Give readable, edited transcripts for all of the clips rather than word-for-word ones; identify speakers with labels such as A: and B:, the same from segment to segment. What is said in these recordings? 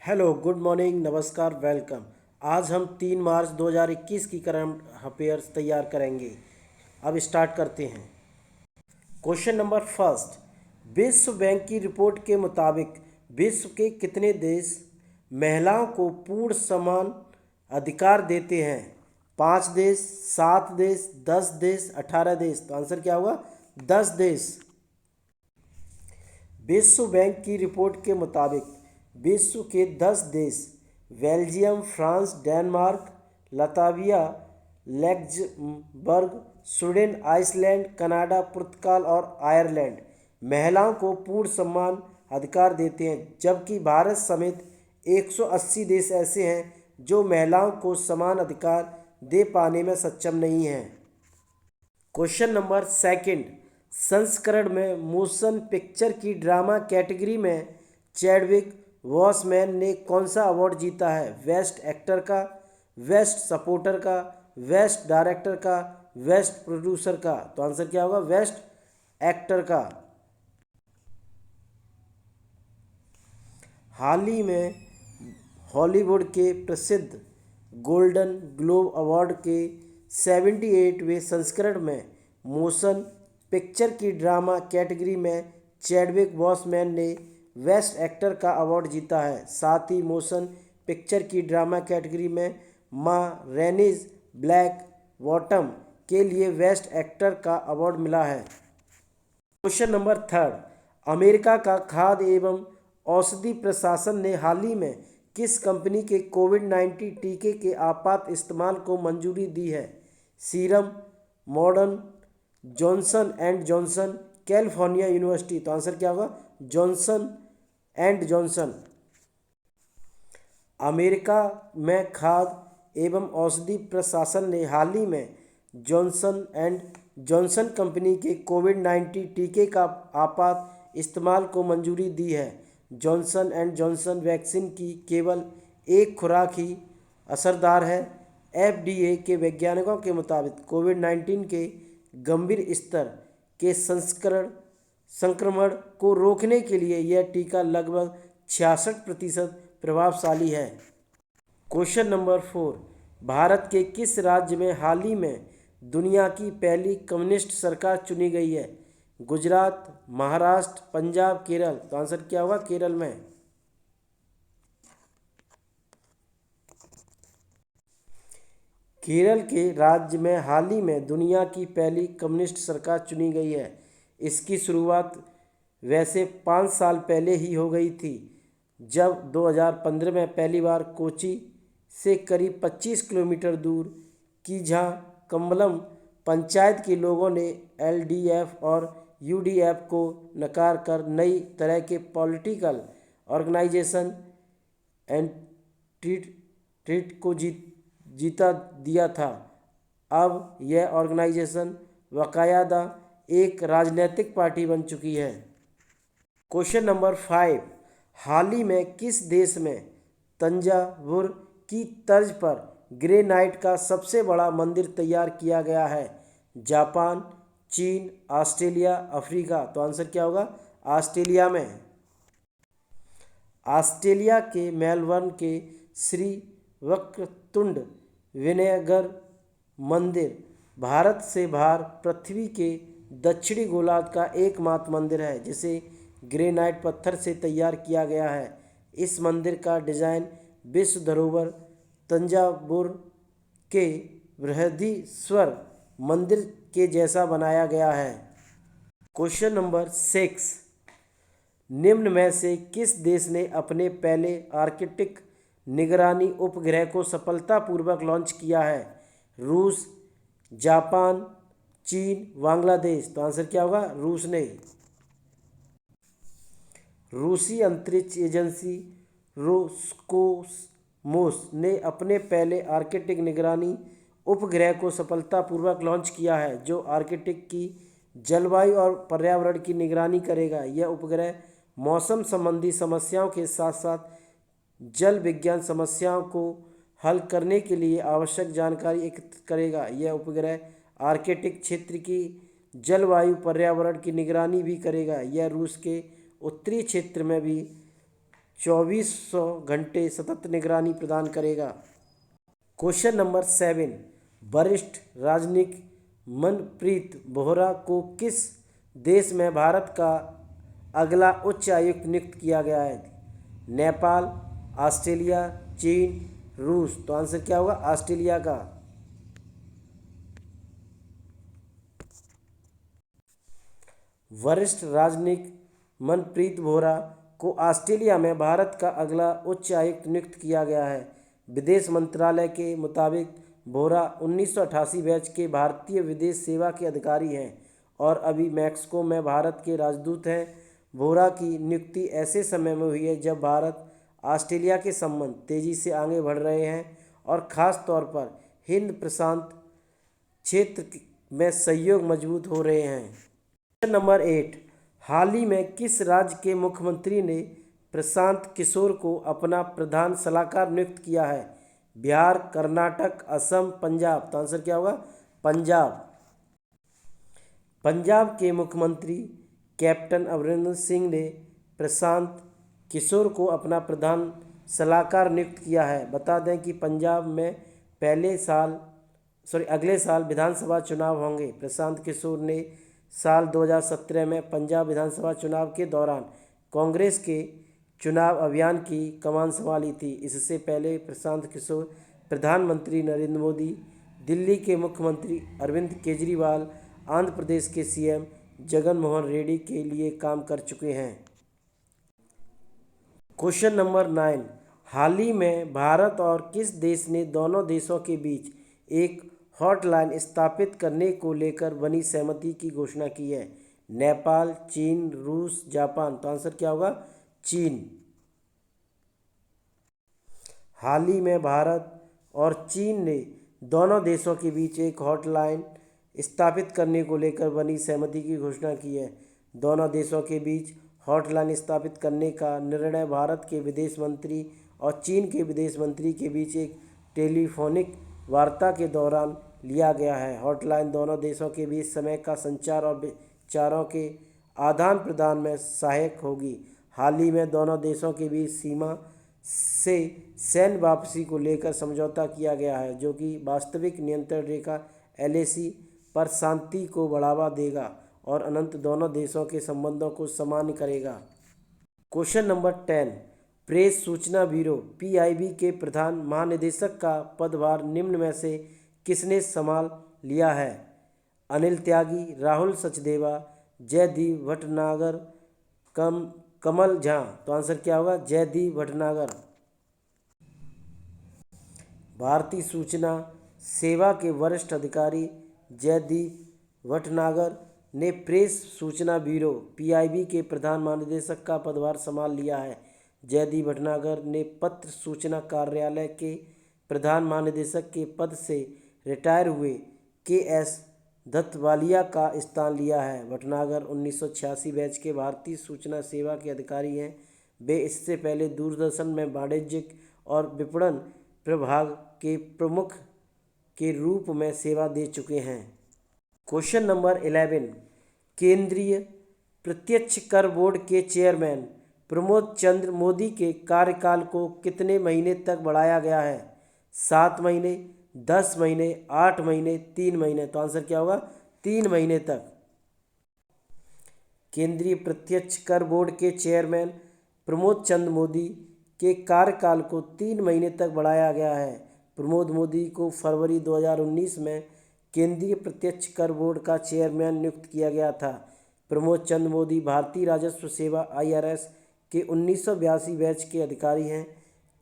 A: Hello, good morning, नमस्कार, welcome. आज हम 3 मार्च 2021 की करंट अफेयर्स तैयार करेंगे। अब स्टार्ट करते हैं। Question number first. विश्व बैंक की रिपोर्ट के मुताबिक विश्व के कितने देश महिलाओं को पूर्ण समान अधिकार देते हैं? 5 देश, 7 देश, 10 देश, 18 देश। तो आंसर क्या होगा? 10 देश। विश्व बैंक की रिपोर्ट के मुताबिक विश्व के 10 देश Belgium, France, Denmark, Latvia, Luxembourg, Sweden, Iceland, Canada, पुर्तगाल और आयरलैंड महिलाओं को पूर्ण समान अधिकार देते हैं, जबकि भारत समेत 180 देश ऐसे हैं जो महिलाओं को समान अधिकार दे पाने में सक्षम नहीं हैं। Question number second. संस्करण में मोशन पिक्चर की ड्रामा कैटेगरी में चैडविक बॉसमैन ने कौन सा अवार्ड जीता है? बेस्ट एक्टर का, बेस्ट सपोर्टर का, बेस्ट डायरेक्टर का, बेस्ट प्रोड्यूसर का। तो आंसर क्या होगा? बेस्ट एक्टर का। हाल ही में हॉलीवुड के प्रसिद्ध गोल्डन ग्लोब अवार्ड के 78वें संस्करण में मोशन पिक्चर की ड्रामा कैटेगरी में चैडविक बॉसमैन ने बेस्ट एक्टर का अवार्ड जीता है। साथ ही मोशन पिक्चर की ड्रामा कैटेगरी में माँ रेनिज ब्लैक बॉटम के लिए बेस्ट एक्टर का अवार्ड मिला है। Question number third. अमेरिका का खाद्य एवं औषधि प्रशासन ने हाल ही में किस कंपनी के कोविड-19 टीके के आपात इस्तेमाल को मंजूरी दी है? Serum, modern, Johnson and Johnson, California university. तो आंसर क्या होगा? Johnson and Johnson. अमेरिका में खाद्य एवं औषधि प्रशासन ने हाल ही में जॉनसन एंड जॉनसन कंपनी के कोविड-19 टीके का आपात इस्तेमाल को मंजूरी दी है। जॉनसन एंड जॉनसन वैक्सीन की केवल एक खुराक ही असरदार है। एफडीए के वैज्ञानिकों के मुताबिक कोविड-19 के गंभीर स्तर के संक्रमण को रोकने के लिए यह टीका लगभग 66% प्रभावशाली है। Question number 4। भारत के किस राज्य में हाल ही में दुनिया की पहली कम्युनिस्ट सरकार चुनी गई है? गुजरात, महाराष्ट्र, पंजाब, केरल। तो आंसर क्या होगा? केरल में। केरल के राज्य में हाल ही में दुनिया की पहली कम्युनिस्ट सरकार चुनी गई है। इसकी शुरुआत वैसे 5 साल पहले ही हो गई थी, जब 2015 में पहली बार कोची से करीब 25 किलोमीटर दूर कीझा कम्बलम पंचायत के लोगों ने एलडीएफ और यूडीएफ को नकार कर नई तरह के पॉलिटिकल ऑर्गेनाइजेशन एंटिटी को जीता दिया था। अब यह ऑर्गेनाइजेशन बाकायदा एक राजनीतिक पार्टी बन चुकी है। Question number 5। हाल ही में किस देश में तंजावुर की तर्ज पर ग्रेनाइट का सबसे बड़ा मंदिर तैयार किया गया है? जापान, चीन, ऑस्ट्रेलिया, अफ्रीका। तो आंसर क्या होगा? ऑस्ट्रेलिया में। ऑस्ट्रेलिया के मेलबर्न के श्री वक्रतुंड विनायगर मंदिर भारत से बाहर पृथ्वी के दक्षिणी गोलार्ध का एकमात्र मंदिर है जिसे ग्रेनाइट पत्थर से तैयार किया गया है। इस मंदिर का डिजाइन विश्व धरोहर तंजावुर के बृहदीश्वर मंदिर के जैसा बनाया गया है। Question number 6। निम्न में से किस देश ने अपने पहले आर्कटिक निगरानी उपग्रह को सफलतापूर्वक लॉन्च किया है? रूस, जापान, चीन, बांग्लादेश। तो आंसर क्या होगा? रूस ने। रूसी अंतरिक्ष एजेंसी रोस्कोसमोस ने अपने पहले आर्कटिक निगरानी उपग्रह को सफलतापूर्वक लॉन्च किया है, जो आर्कटिक की जलवायु और पर्यावरण की निगरानी करेगा। यह उपग्रह मौसम संबंधी समस्याओं के साथ साथ जल विज्ञान समस्याओं को हल करने के लिए आवश्यक जानकारी एकत्रित करेगा। यह उपग्रह आर्कटिक क्षेत्र की जलवायु पर्यावरण की निगरानी भी करेगा। यह रूस के उत्तरी क्षेत्र में भी 2400 घंटे सतत निगरानी प्रदान करेगा। क्वेश्चन नंबर 7, वरिष्ठ राजनीतिक मनप्रीत बोहरा को किस देश में भारत का अगला उच्च आयुक्त नियुक्त किया गया है? नेपाल, ऑस्ट्रेलिया, चीन, रूस। तो आंसर क्या होगा? ऑस्ट्रेलिया का। वरिष्ठ राजनीतिक मनप्रीत बोहरा को ऑस्ट्रेलिया में भारत का अगला उच्च आयुक्त नियुक्त किया गया है। विदेश मंत्रालय के मुताबिक बोहरा 1988 बैच के भारतीय विदेश सेवा के अधिकारी हैं और अभी मैक्सिको में भारत के राजदूत हैं। बोहरा की नियुक्ति ऐसे समय में हुई है जब भारत ऑस्ट्रेलिया के संबंध तेजी से आगे बढ़ रहे हैं और ख़ास तौर पर हिंद प्रशांत क्षेत्र में सहयोग मजबूत हो रहे हैं। क्वेश्चन नंबर 8, हाल ही में किस राज्य के मुख्यमंत्री ने प्रशांत किशोर को अपना प्रधान सलाहकार नियुक्त किया है? बिहार, कर्नाटक, असम, पंजाब। तो आंसर क्या होगा? पंजाब। पंजाब के मुख्यमंत्री कैप्टन अमरिंदर सिंह ने प्रशांत किशोर को अपना प्रधान सलाहकार नियुक्त किया है। बता दें कि पंजाब में अगले साल विधानसभा चुनाव होंगे। प्रशांत किशोर ने साल 2017 में पंजाब विधानसभा चुनाव के दौरान कांग्रेस के चुनाव अभियान की कमान संभाली थी। इससे पहले प्रशांत किशोर प्रधानमंत्री नरेंद्र मोदी, दिल्ली के मुख्यमंत्री अरविंद केजरीवाल, आंध्र प्रदेश के सीएम जगन मोहन रेड्डी के लिए काम कर चुके हैं। क्वेश्चन नंबर 9, हाल ही में भारत और किस देश ने दोनों देशों के बीच एक हॉटलाइन स्थापित करने को लेकर बनी सहमति की घोषणा की है? नेपाल, चीन, रूस, जापान। तो आंसर क्या होगा? चीन। हाल ही में भारत और चीन ने दोनों देशों के बीच एक हॉटलाइन स्थापित करने को लेकर बनी सहमति की घोषणा की है। दोनों देशों के बीच हॉटलाइन स्थापित करने का निर्णय भारत के विदेश मंत्री और चीन के विदेश मंत्री के बीच एक टेलीफोनिक वार्ता के दौरान लिया गया है। हॉटलाइन दोनों देशों के बीच समय का संचार और विचारों के आदान प्रदान में सहायक होगी। हाल ही में दोनों देशों के बीच सीमा से सैन्य वापसी को लेकर समझौता किया गया है, जो कि वास्तविक नियंत्रण रेखा LAC पर शांति को बढ़ावा देगा और अनंत दोनों देशों के संबंधों को सामान्य करेगा। क्वेश्चन नंबर 10, प्रेस सूचना ब्यूरो PIB के प्रधान महानिदेशक का पदभार निम्न में से किसने संभाल लिया है? अनिल त्यागी, राहुल सचदेवा, जयदीप भटनागर, कमल झा। तो आंसर क्या होगा? जयदीप भटनागर। भारतीय सूचना सेवा के वरिष्ठ अधिकारी जयदीप भटनागर ने प्रेस सूचना ब्यूरो PIB के प्रधान महानिदेशक का पदभार संभाल लिया है। जयदीप भटनागर ने पत्र सूचना कार्यालय के प्रधान महानिदेशक के पद से रिटायर हुए KS दत्तवालिया का स्थान लिया है। भटनागर 1986 बैच के भारतीय सूचना सेवा के अधिकारी हैं। वे इससे पहले दूरदर्शन में वाणिज्यिक और विपणन प्रभाग के प्रमुख के रूप में सेवा दे चुके हैं। क्वेश्चन नंबर 11, केंद्रीय प्रत्यक्ष कर बोर्ड के चेयरमैन प्रमोद चंद्र मोदी के कार्यकाल को कितने महीने तक बढ़ाया गया है? 7 महीने, 10 महीने, 8 महीने, 3 महीने। तो आंसर क्या होगा? 3 महीने तक। केंद्रीय प्रत्यक्ष कर बोर्ड के चेयरमैन प्रमोद चंद्र मोदी के कार्यकाल को 3 महीने तक बढ़ाया गया है। प्रमोद मोदी को फरवरी 2019 में केंद्रीय प्रत्यक्ष कर बोर्ड का चेयरमैन नियुक्त किया गया था। प्रमोद चंद्र मोदी भारतीय राजस्व सेवा IRS के 1982 बैच के अधिकारी हैं।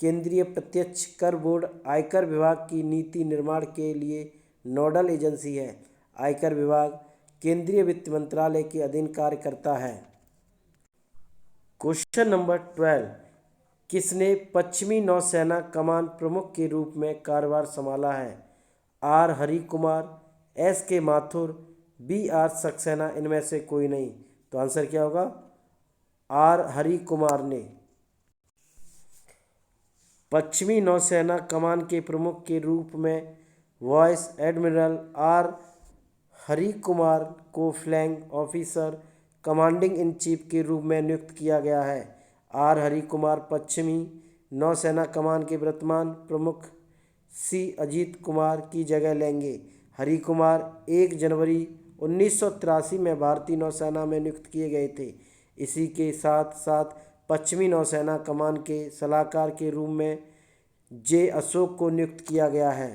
A: केंद्रीय प्रत्यक्ष कर बोर्ड आयकर विभाग की नीति निर्माण के लिए नोडल एजेंसी है। आयकर विभाग केंद्रीय वित्त मंत्रालय के अधीन कार्य करता है। क्वेश्चन नंबर 12, किसने पश्चिमी नौसेना कमान प्रमुख के रूप में कार्यभार संभाला है? R Hari Kumar, SK Mathur, BR Saxena. इनमें से कोई नहीं। तो आंसर क्या होगा? R हरि कुमार ने। पश्चिमी नौसेना कमान के प्रमुख के रूप में vice admiral R Hari Kumar को flag officer commanding in chief के रूप में नियुक्त किया गया है। आर हरि कुमार पश्चिमी नौसेना कमान के वर्तमान प्रमुख सी अजीत कुमार की जगह लेंगे। हरि कुमार 1 जनवरी 1983 में भारतीय नौसेना में नियुक्त किए गए थे। इसी के साथ साथ पश्चिमी नौसेना कमान के सलाहकार के रूप में जे अशोक को नियुक्त किया गया है।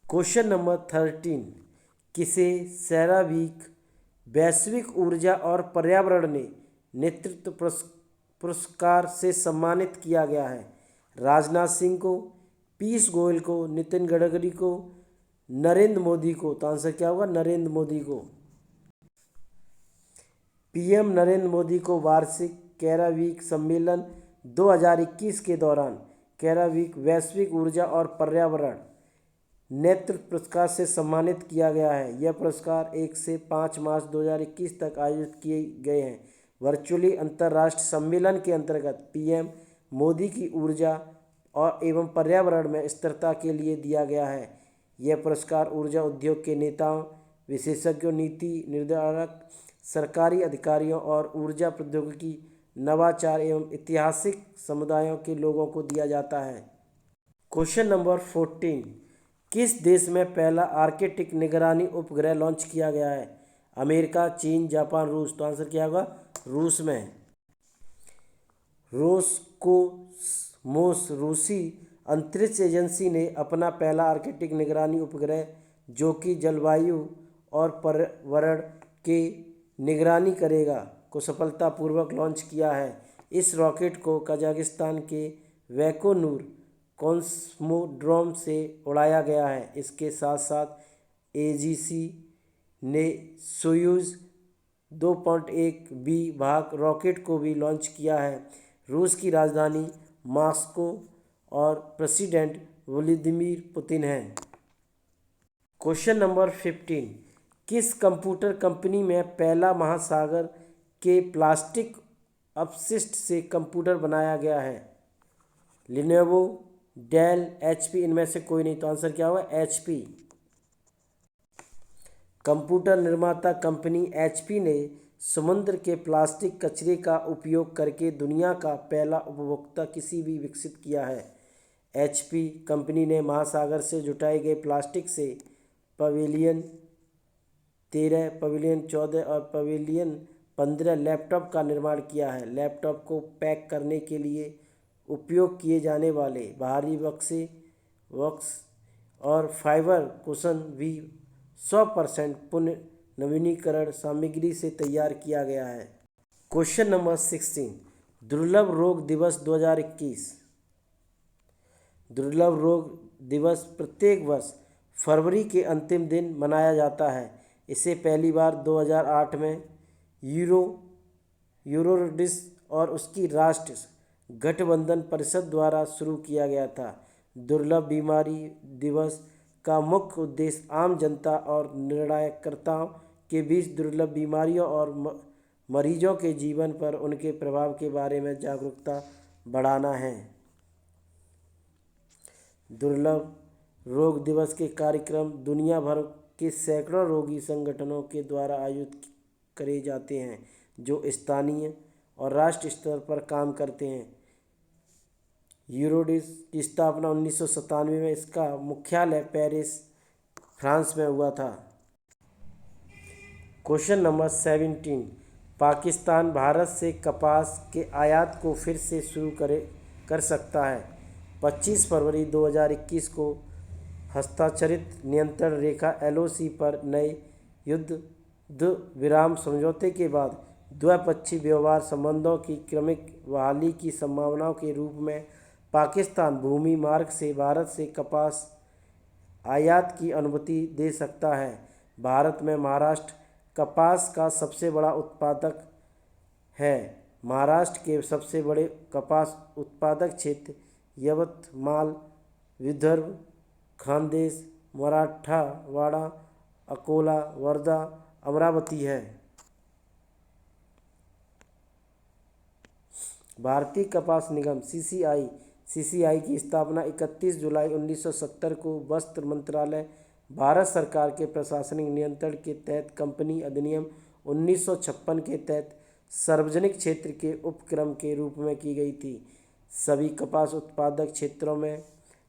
A: क्वेश्चन नंबर 13, किसे सेरावीक वैश्विक ऊर्जा और पर्यावरण ने नेतृत्व पुरस्कार से सम्मानित किया गया है? राजनाथ सिंह को, पीयूष गोयल को, नितिन गडकरी को, नरेंद्र मोदी को। तो आंसर क्या होगा? नरेंद्र मोदी को। पीएम नरेंद्र मोदी को वार्षिक कैरावीक सम्मेलन 2021 के दौरान कैरावीक वैश्विक ऊर्जा और पर्यावरण नेतृत्व पुरस्कार से सम्मानित किया गया है। यह पुरस्कार 1 से 5 मार्च 2021 तक आयोजित किए गए हैं। वर्चुअली अंतर्राष्ट्रीय सम्मेलन के अंतर्गत पीएम मोदी की ऊर्जा और एवं पर्यावरण में स्थिरता के लिए दिया गया है। यह पुरस्कार ऊर्जा उद्योग के नेताओं, विशेषज्ञों, नीति निर्धारक, सरकारी अधिकारियों और ऊर्जा प्रौद्योगिकी नवाचार एवं ऐतिहासिक समुदायों के लोगों को दिया जाता है। क्वेश्चन नंबर 14, किस देश में पहला आर्कटिक निगरानी उपग्रह लॉन्च किया गया है? अमेरिका, चीन, जापान, रूस। तो आंसर क्या होगा? रूस में। रोसकोसमोस रूसी अंतरिक्ष एजेंसी ने अपना पहला आर्कटिक निगरानी उपग्रह, जो कि जलवायु और पर्यावरण के निगरानी करेगा, को सफलतापूर्वक लॉन्च किया है। इस रॉकेट को कजाकिस्तान के बैकोनूर कॉस्मोड्रोम से उड़ाया गया है। इसके साथ साथ एजीसी ने सोयूज 2.1 भाग रॉकेट को भी लॉन्च किया है। रूस की राजधानी मॉस्को और प्रेसिडेंट व्लादिमीर पुतिन हैं। क्वेश्चन नंबर 15, किस कंप्यूटर कंपनी में पहला महासागर के प्लास्टिक अपशिष्ट से कंप्यूटर बनाया गया है? Lenovo, Dell, HP. इनमें से कोई नहीं। तो आंसर क्या होगा? एचपी। कंप्यूटर निर्माता कंपनी एचपी ने समुद्र के प्लास्टिक कचरे का उपयोग करके दुनिया का पहला उपभोक्ता किसी भी विकसित किया है। एचपी कंपनी ने महासागर से जुटाए गए प्लास्टिक से पवेलियन 13, पवेलियन 14 और पवेलियन 15 लैपटॉप का निर्माण किया है। लैपटॉप को पैक करने के लिए उपयोग किए जाने वाले बाहरी बक्स और फाइबर कुशन भी 100% पुनर्नवीनीकरण सामग्री से तैयार किया गया है। क्वेश्चन नंबर 16, दुर्लभ रोग दिवस 2021। दुर्लभ रोग दिवस प्रत्येक वर्ष फरवरी के अंतिम दिन मनाया जाता है। इसे पहली बार 2008 में यूरोडिस और उसकी राष्ट्र गठबंधन परिषद द्वारा शुरू किया गया था। दुर्लभ बीमारी दिवस का मुख्य उद्देश्य आम जनता और निर्णयकर्ताओं के बीच दुर्लभ बीमारियों और मरीजों के जीवन पर उनके प्रभाव के बारे में जागरूकता बढ़ाना है। दुर्लभ रोग दिवस के कार्यक्रम दुनिया भर के सैकड़ों रोगी संगठनों के द्वारा आयोजित करे जाते हैं, जो स्थानीय और राष्ट्रीय स्तर पर काम करते हैं। यूरोडिस की स्थापना 1997 में इसका मुख्यालय पेरिस, फ्रांस में हुआ था। क्वेश्चन नंबर 17, पाकिस्तान भारत से कपास के आयात को फिर से शुरू कर सकता है। 25 फरवरी 2021 को हस्ताक्षरित नियंत्रण रेखा LOC पर नए युद्ध विराम समझौते के बाद द्विपक्षीय व्यापार संबंधों की क्रमिक बहाली की संभावनाओं के रूप में पाकिस्तान भूमि मार्ग से भारत से कपास आयात की अनुमति दे सकता है। भारत में महाराष्ट्र कपास का सबसे बड़ा उत्पादक है। महाराष्ट्र के सबसे बड़े कपास उत्पादक क्षेत्र यवतमाल, विदर्भ, खानदेश, मराठवाड़ा, अकोला, वर्धा, अमरावती है। भारतीय कपास निगम CCI की स्थापना 31 जुलाई 1970 को वस्त्र मंत्रालय, भारत सरकार के प्रशासनिक नियंत्रण के तहत कंपनी अधिनियम 1956 के तहत सार्वजनिक क्षेत्र के उपक्रम के रूप में की गई थी। सभी कपास उत्पादक क्षेत्रों में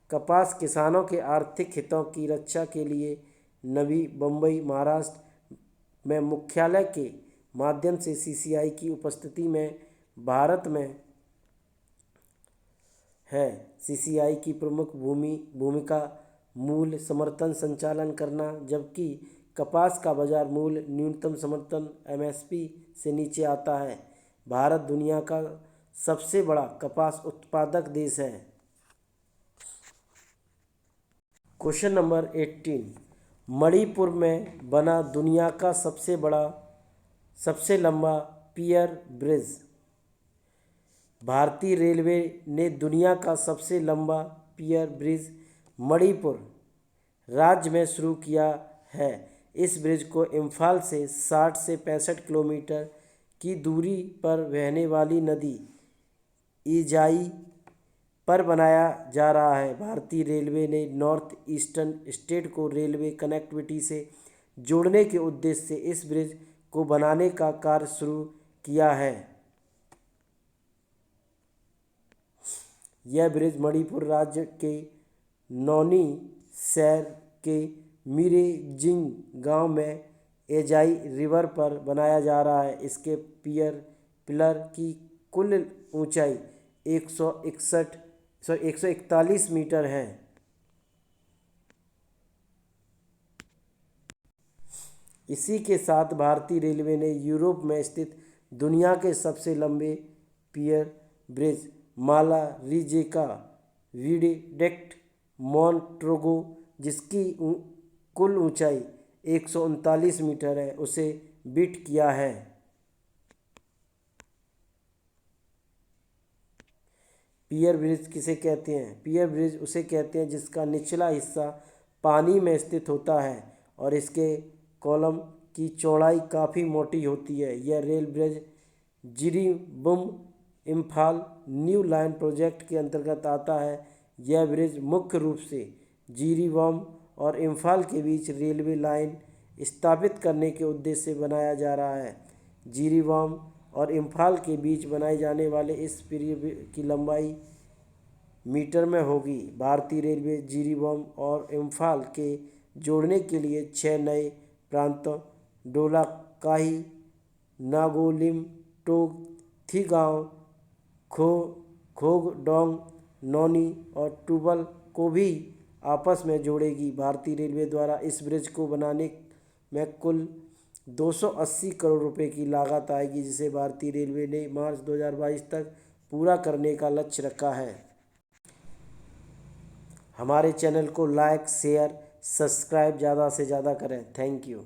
A: कपास किसानों के आर्थिक हितों की रक्षा के लिए नवी मुंबई महाराष्ट्र में मुख्यालय के माध्यम से सीसीआई की उपस्थिति में भारत में है। सीसीआई की प्रमुख भूमिका मूल्य समर्थन संचालन करना, जबकि कपास का बाजार मूल्य न्यूनतम समर्थन एमएसपी से नीचे आता है। भारत दुनिया का सबसे बड़ा कपास उत्पादक देश है। क्वेश्चन नंबर 18, मणिपुर में बना दुनिया का सबसे लंबा पियर ब्रिज। भारतीय रेलवे ने दुनिया का सबसे लंबा पियर ब्रिज मणिपुर राज्य में शुरू किया है। इस ब्रिज को इम्फाल से 60 से 65 किलोमीटर की दूरी पर बहने वाली नदी ईजाई पर बनाया जा रहा है। भारतीय रेलवे ने नॉर्थ ईस्टर्न स्टेट को रेलवे कनेक्टिविटी से जोड़ने के उद्देश्य से इस ब्रिज को बनाने का कार्य शुरू किया है। यह ब्रिज मणिपुर राज्य के नौनी शहर के मिरेजिंग गांव में एजाई रिवर पर बनाया जा रहा है। इसके पिलर की कुल ऊंचाई 141 मीटर है। इसी के साथ भारतीय रेलवे ने यूरोप में स्थित दुनिया के सबसे लंबे पियर ब्रिज माला रिजेका वियाडक्ट मॉन्ट्रोगो, जिसकी कुल ऊंचाई 139 मीटर है, उसे बीट किया है। पियर ब्रिज किसे कहते हैं? पियर ब्रिज उसे कहते हैं जिसका निचला हिस्सा पानी में स्थित होता है और इसके कॉलम की चौड़ाई काफ़ी मोटी होती है। यह rail bridge Jiribam Imphal new line project के अंतर्गत आता है। यह ब्रिज मुख्य रूप से जिरीबाम और इम्फाल के बीच रेलवे लाइन स्थापित करने के उद्देश्य से बनाया जा रहा है। जिरीबाम और इम्फाल के बीच बनाए जाने वाले इस ब्रिज की लंबाई मीटर में होगी। भारतीय रेलवे जिरीबाम और इम्फाल के जोड़ने के लिए 6 नए प्रांतों डोलाकाही, नागोलिम, टोग, थिगांव, खोगडोंग, नौनी और टुबल को भी आपस में जोड़ेगी। भारतीय रेलवे द्वारा इस ब्रिज को बनाने में कुल 280 करोड़ रुपए की लागत आएगी, जिसे भारतीय रेलवे ने मार्च 2022 तक पूरा करने का लक्ष्य रखा है। हमारे चैनल को लाइक, शेयर, सब्सक्राइब ज़्यादा से ज़्यादा करें। Thank you.